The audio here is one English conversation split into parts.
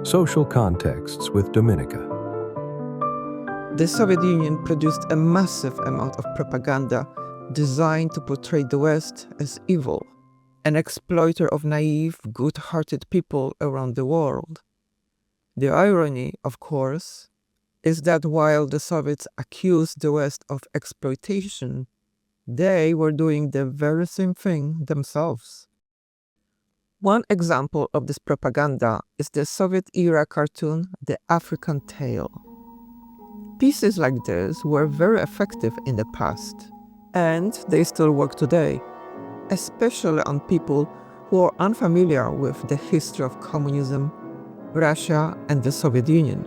Social Contexts with Dominica. The Soviet Union produced a massive amount of propaganda designed to portray the West as evil, an exploiter of naive, good-hearted people around the world. The irony, of course, is that while the Soviets accused the West of exploitation, they were doing the very same thing themselves. One example of this propaganda is the Soviet-era cartoon The African Tale. Pieces like this were very effective in the past, and they still work today, especially on people who are unfamiliar with the history of communism, Russia, and the Soviet Union.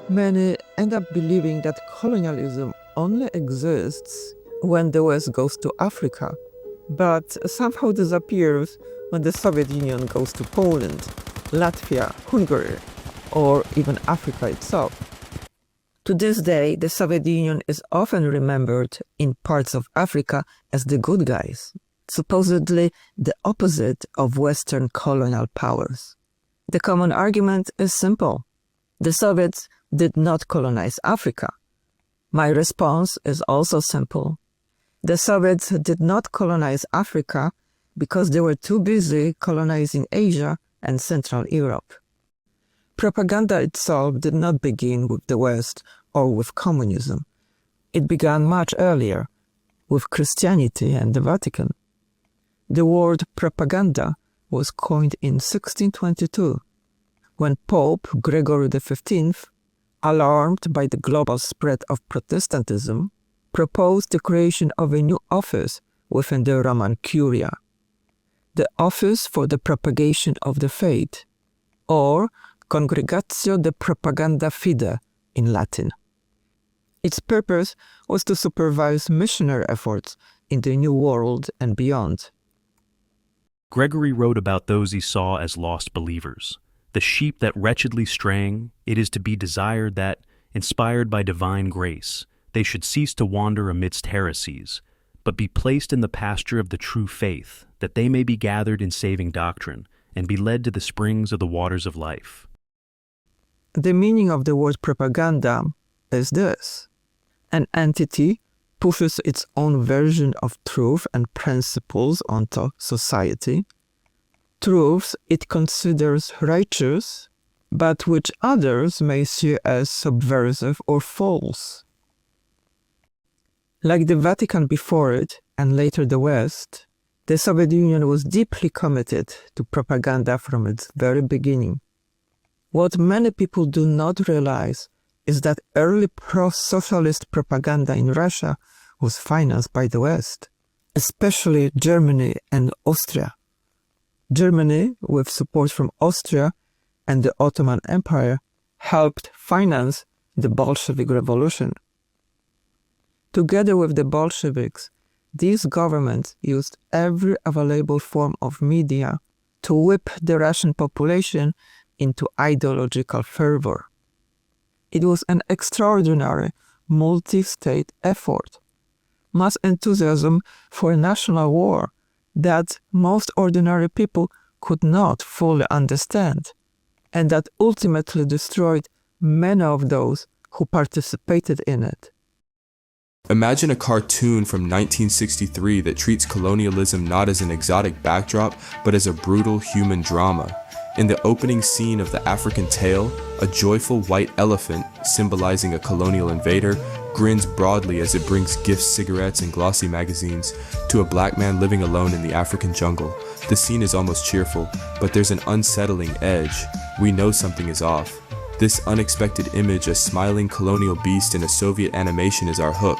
Many end up believing that colonialism only exists when the West goes to Africa, but somehow disappears when the Soviet Union goes to Poland, Latvia, Hungary, or even Africa itself. To this day, the Soviet Union is often remembered in parts of Africa as the good guys, supposedly the opposite of Western colonial powers. The common argument is simple. The Soviets did not colonize Africa. My response is also simple. The Soviets did not colonize Africa because they were too busy colonizing Asia and Central Europe. Propaganda itself did not begin with the West or with communism. It began much earlier, with Christianity and the Vatican. The word propaganda was coined in 1622, when Pope Gregory XV, alarmed by the global spread of Protestantism, proposed the creation of a new office within the Roman Curia, the Office for the Propagation of the Faith, or Congregatio de Propaganda Fide in Latin. Its purpose was to supervise missionary efforts in the New World and beyond. Gregory wrote about those he saw as lost believers. The sheep that wretchedly straying, it is to be desired that, inspired by divine grace, they should cease to wander amidst heresies, but be placed in the pasture of the true faith, that they may be gathered in saving doctrine, and be led to the springs of the waters of life. The meaning of the word propaganda is this: an entity pushes its own version of truth and principles onto society, truths it considers righteous, but which others may see as subversive or false. Like the Vatican before it, and later the West, the Soviet Union was deeply committed to propaganda from its very beginning. What many people do not realize is that early pro-socialist propaganda in Russia was financed by the West, especially Germany and Austria. Germany, with support from Austria and the Ottoman Empire, helped finance the Bolshevik Revolution. Together with the Bolsheviks, these governments used every available form of media to whip the Russian population into ideological fervor. It was an extraordinary multi-state effort, mass enthusiasm for a national war that most ordinary people could not fully understand, and that ultimately destroyed many of those who participated in it. Imagine a cartoon from 1963 that treats colonialism not as an exotic backdrop, but as a brutal human drama. In the opening scene of The African Tale, a joyful white elephant, symbolizing a colonial invader, grins broadly as it brings gifts, cigarettes, and glossy magazines to a black man living alone in the African jungle. The scene is almost cheerful, but there's an unsettling edge. We know something is off. This unexpected image, a smiling colonial beast in a Soviet animation, is our hook.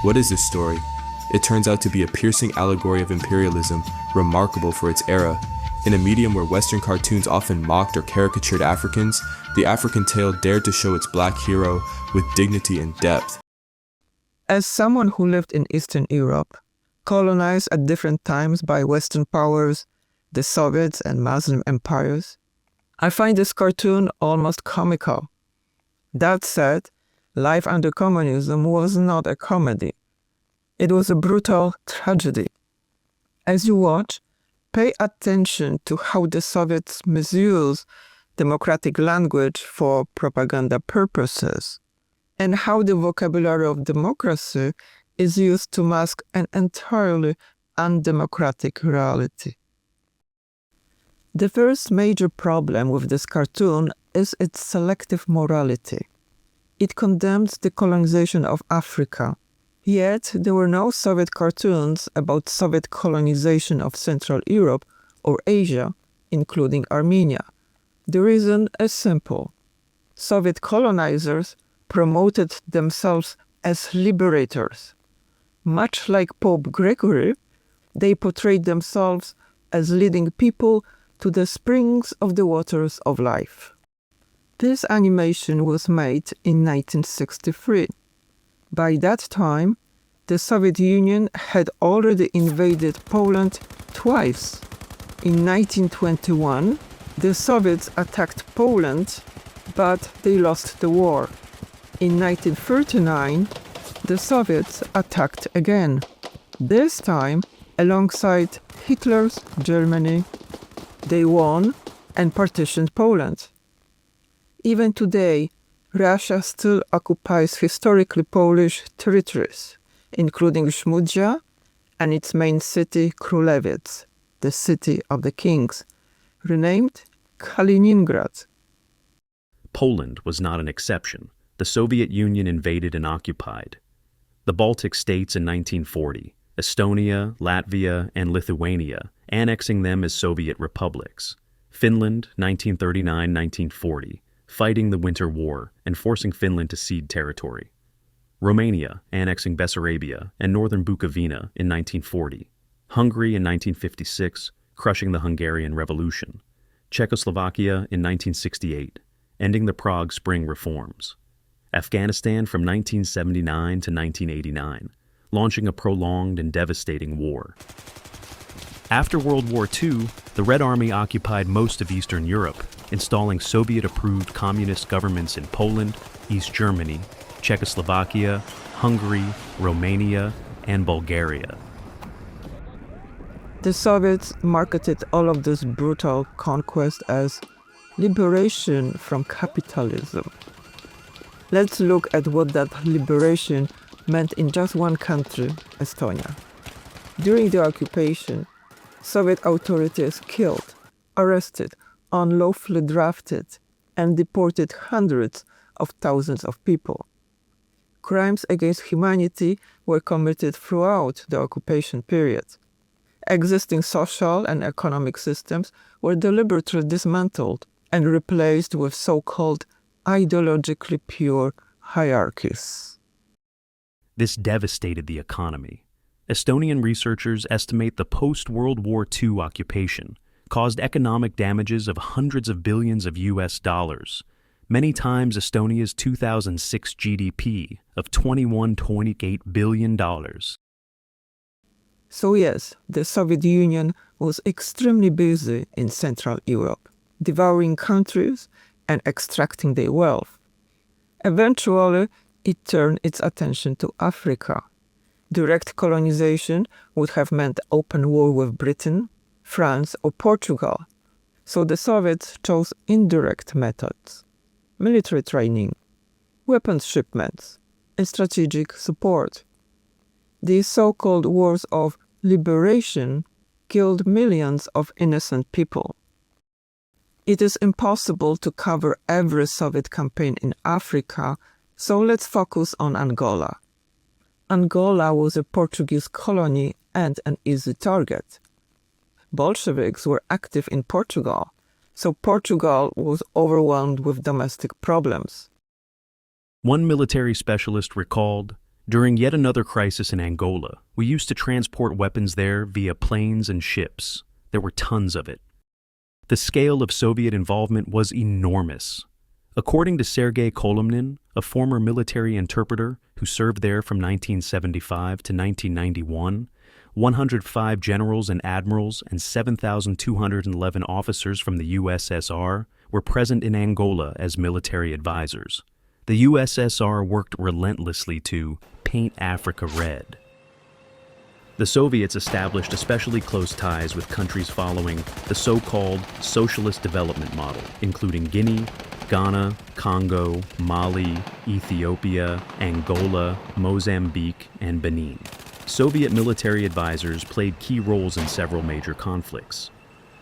What is this story? It turns out to be a piercing allegory of imperialism, remarkable for its era. In a medium where Western cartoons often mocked or caricatured Africans, The African Tale dared to show its black hero with dignity and depth. As someone who lived in Eastern Europe, colonized at different times by Western powers, the Soviets and Muslim empires, I find this cartoon almost comical. That said, life under communism was not a comedy. It was a brutal tragedy. As you watch, pay attention to how the Soviets misuse democratic language for propaganda purposes, and how the vocabulary of democracy is used to mask an entirely undemocratic reality. The first major problem with this cartoon is its selective morality. It condemns the colonization of Africa, yet there were no Soviet cartoons about Soviet colonization of Central Europe or Asia, including Armenia. The reason is simple. Soviet colonizers promoted themselves as liberators. Much like Pope Gregory, they portrayed themselves as leading people to the springs of the waters of life. This animation was made in 1963. By that time, the Soviet Union had already invaded Poland twice. In 1921, the Soviets attacked Poland, but they lost the war. In 1939, the Soviets attacked again, this time alongside Hitler's Germany. They won and partitioned Poland. Even today, Russia still occupies historically Polish territories, including Szmudzia and its main city, Królewiec, the city of the kings, renamed Kaliningrad. Poland was not an exception. The Soviet Union invaded and occupied the Baltic states in 1940, Estonia, Latvia, and Lithuania, annexing them as Soviet republics. Finland, 1939-1940, fighting the Winter War and forcing Finland to cede territory. Romania, annexing Bessarabia and northern Bukovina in 1940. Hungary in 1956, crushing the Hungarian Revolution. Czechoslovakia in 1968, ending the Prague Spring reforms. Afghanistan from 1979 to 1989, launching a prolonged and devastating war. After World War II, the Red Army occupied most of Eastern Europe, installing Soviet-approved communist governments in Poland, East Germany, Czechoslovakia, Hungary, Romania, and Bulgaria. The Soviets marketed all of this brutal conquest as liberation from capitalism. Let's look at what that liberation meant in just one country, Estonia. During the occupation, Soviet authorities killed, arrested, unlawfully drafted, and deported hundreds of thousands of people. Crimes against humanity were committed throughout the occupation period. Existing social and economic systems were deliberately dismantled and replaced with so-called ideologically pure hierarchies. This devastated the economy. Estonian researchers estimate the post-World War II occupation caused economic damages of hundreds of billions of US dollars, many times Estonia's 2006 GDP of $28 billion. So yes, the Soviet Union was extremely busy in Central Europe, devouring countries and extracting their wealth. Eventually, it turned its attention to Africa. Direct colonization would have meant open war with Britain, France, or Portugal. So the Soviets chose indirect methods: military training, weapons shipments, and strategic support. These so-called wars of liberation killed millions of innocent people. It is impossible to cover every Soviet campaign in Africa, so let's focus on Angola. Angola was a Portuguese colony and an easy target. Bolsheviks were active in Portugal, so Portugal was overwhelmed with domestic problems. One military specialist recalled, "During yet another crisis in Angola, we used to transport weapons there via planes and ships. There were tons of it. The scale of Soviet involvement was enormous." According to Sergei Kolomnin, a former military interpreter who served there from 1975 to 1991, 105 generals and admirals and 7,211 officers from the USSR were present in Angola as military advisors. The USSR worked relentlessly to paint Africa red. The Soviets established especially close ties with countries following the so-called socialist development model, including Guinea, Ghana, Congo, Mali, Ethiopia, Angola, Mozambique, and Benin. Soviet military advisors played key roles in several major conflicts.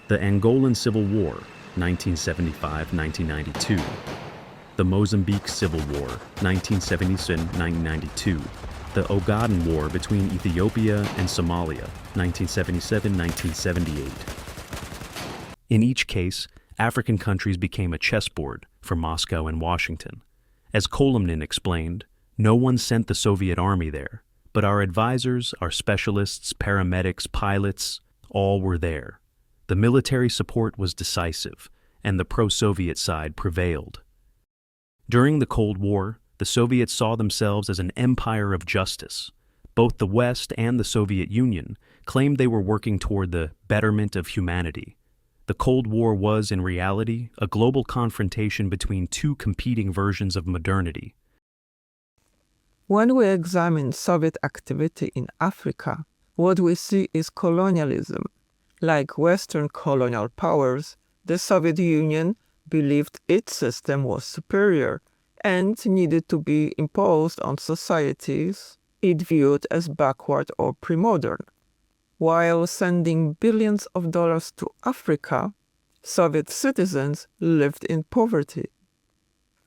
The Angolan Civil War, 1975-1992. The Mozambique Civil War, 1977-1992. The Ogaden War between Ethiopia and Somalia, 1977-1978. In each case, African countries became a chessboard for Moscow and Washington. As Colomnin explained, no one sent the Soviet army there, but our advisors, our specialists, paramedics, pilots, all were there. The military support was decisive, and the pro-Soviet side prevailed. During the Cold War, the Soviets saw themselves as an empire of justice. Both the West and the Soviet Union claimed they were working toward the betterment of humanity. The Cold War was, in reality, a global confrontation between two competing versions of modernity. When we examine Soviet activity in Africa, what we see is colonialism. Like Western colonial powers, the Soviet Union believed its system was superior and needed to be imposed on societies it viewed as backward or pre-modern. While sending billions of dollars to Africa, Soviet citizens lived in poverty.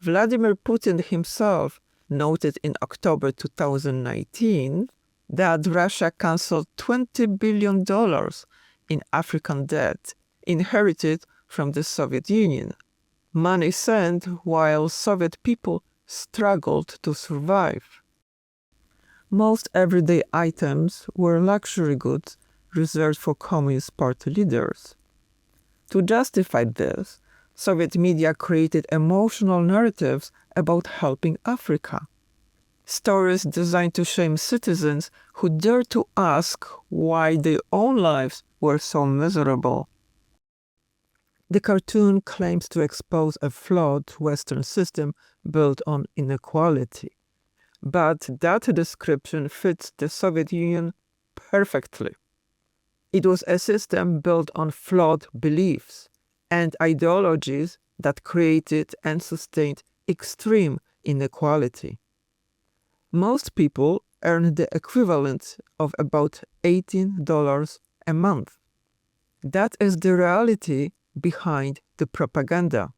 Vladimir Putin himself noted in October 2019 that Russia canceled $20 billion in African debt inherited from the Soviet Union. Money sent while Soviet people struggled to survive. Most everyday items were luxury goods reserved for Communist Party leaders. To justify this, Soviet media created emotional narratives about helping Africa. Stories designed to shame citizens who dared to ask why their own lives were so miserable. The cartoon claims to expose a flawed Western system built on inequality. But that description fits the Soviet Union perfectly. It was a system built on flawed beliefs and ideologies that created and sustained extreme inequality. Most people earn the equivalent of about $18 a month. That is the reality behind the propaganda.